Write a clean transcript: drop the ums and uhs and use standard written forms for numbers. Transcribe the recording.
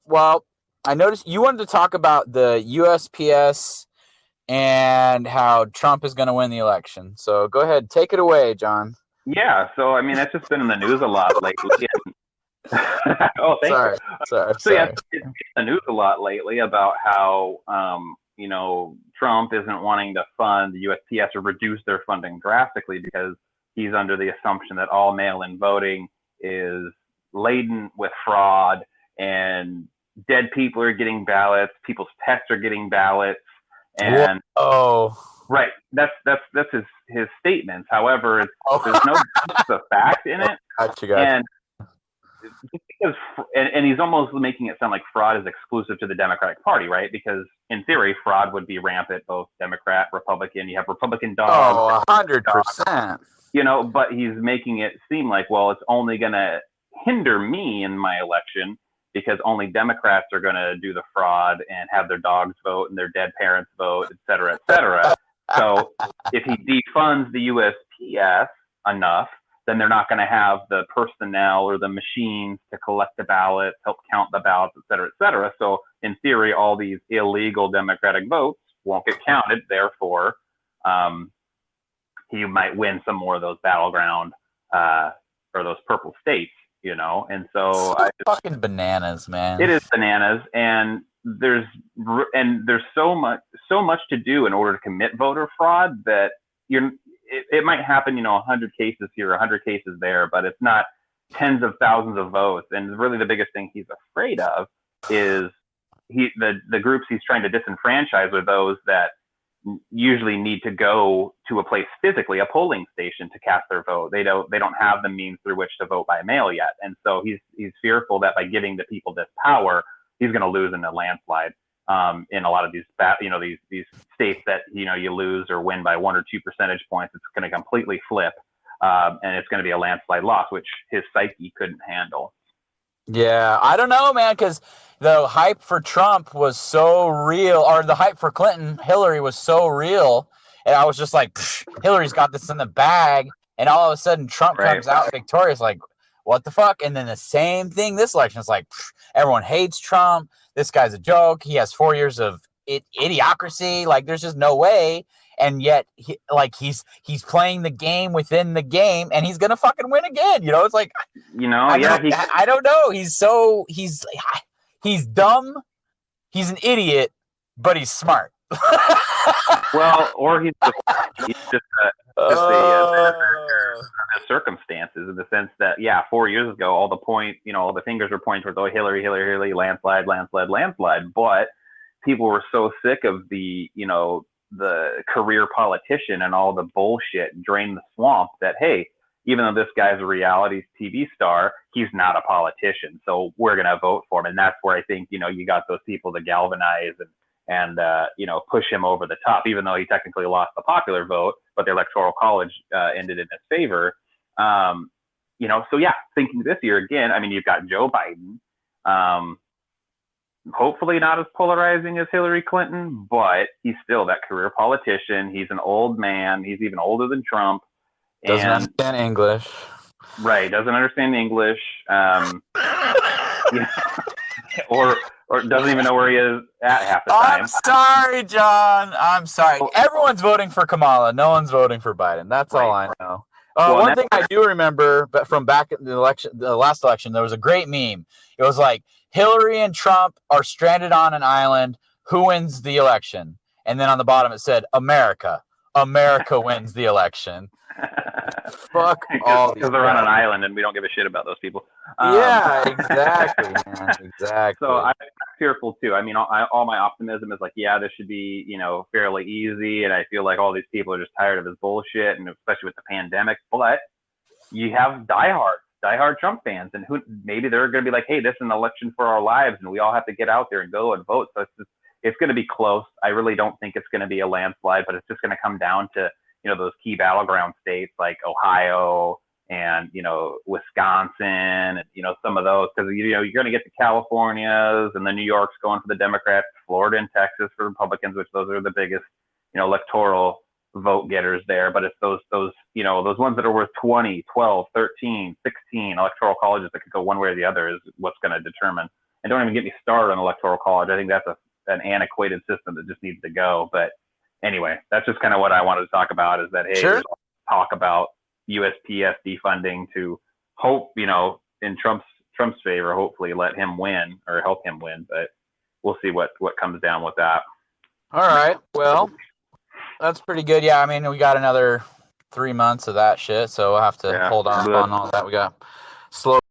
Well, I noticed you wanted to talk about the USPS and how Trump is going to win the election. So go ahead, take it away, John. Yeah, so I mean that's just been in the news a lot lately. Oh, thank you. Sorry, sorry, So yeah, sorry. it's been in the news a lot lately about how Trump isn't wanting to fund the USPS or reduce their funding drastically because he's under the assumption that all mail-in voting is laden with fraud and dead people are getting ballots, people's pets are getting ballots, and Whoa. right, that's his statements. However, there's no the fact in it, Gotcha, gotcha. and just because and he's almost making it sound like fraud is exclusive to the Democratic Party, right? Because in theory, fraud would be rampant, both Democrat, Republican. You have Republican dogs, Oh, dogs, 100%. but he's making it seem like, well, it's only going to hinder me in my election because only Democrats are going to do the fraud and have their dogs vote and their dead parents vote, et cetera, et cetera. So if he defunds the USPS enough, then they're not going to have the personnel or the machines to collect the ballots, help count the ballots, et cetera, et cetera. So in theory, all these illegal Democratic votes won't get counted. Therefore, he might win some more of those battleground or those purple states, And so fucking bananas, man. it is bananas, and there's so much to do in order to commit voter fraud that it might happen, 100 cases here, 100 cases there, but it's not tens of thousands of votes. And really the biggest thing he's afraid of is the groups he's trying to disenfranchise are those that usually need to go to a place physically, a polling station, to cast their vote. They don't have the means through which to vote by mail yet. And so he's fearful that by giving the people this power, he's going to lose in a landslide. In a lot of these states that you lose or win by 1 or 2 percentage points, it's going to completely flip, and it's going to be a landslide loss, which his psyche couldn't handle. Yeah, I don't know, man, because the hype for Trump was so real, or the hype for Hillary was so real, and I was just like, Hillary's got this in the bag, and all of a sudden Trump comes out victorious, like, what the fuck? And then the same thing this election is like, everyone hates Trump. This guy's a joke. He has 4 years of idiocracy. Like, there's just no way. And yet, he's playing the game within the game, and he's gonna fucking win again. It's like, I don't know. He's dumb. He's an idiot, but he's smart. Well, or he's just a circumstances, in the sense that 4 years ago, all the fingers were pointing towards Hillary, landslide, but people were so sick of the career politician and all the bullshit drain the swamp that, hey, even though this guy's a reality TV star, he's not a politician, so we're gonna vote for him. And that's where I think you got those people to galvanize and push him over the top, even though he technically lost the popular vote, but the electoral college ended in his favor. Thinking this year again, I mean, you've got Joe Biden, hopefully not as polarizing as Hillary Clinton, but he's still that career politician. He's an old man. He's even older than Trump. Doesn't understand English. Right, doesn't understand English. Or doesn't even know where he is at half the time. I'm sorry, John. I'm sorry. Everyone's voting for Kamala. No one's voting for Biden. That's all I know. One thing I do remember, but from back in the last election, there was a great meme. It was like, Hillary and Trump are stranded on an island. Who wins the election? And then on the bottom it said, America. America wins the election. Fuck all these. Because they're on an island and we don't give a shit about those people. Exactly, man. Exactly. So I'm fearful too. I mean, all my optimism is like, this should be, fairly easy. And I feel like all these people are just tired of his bullshit, and especially with the pandemic. But you have diehard Trump fans, and who maybe they're going to be like, hey, this is an election for our lives, and we all have to get out there and go and vote. So it's going to be close. I really don't think it's going to be a landslide, but it's just going to come down to those key battleground states like Ohio and Wisconsin and some of those, because you're going to get the Californias and the New York's going for the Democrats, Florida and Texas for Republicans, which those are the biggest electoral vote getters there. But it's those ones that are worth 20, 12, 13, 16 electoral colleges that could go one way or the other is what's going to determine And don't even get me started on electoral college. I think that's an antiquated system that just needs to go. But anyway, that's just kind of what I wanted to talk about. Is that hey, Sure. there's talk about USPS defunding to hope, in Trump's favor, hopefully let him win or help him win. But we'll see what comes down with that. All right. Well, that's pretty good. Yeah, I mean, we got another 3 months of that shit, so we'll have to Yeah. hold off on all that. We got slow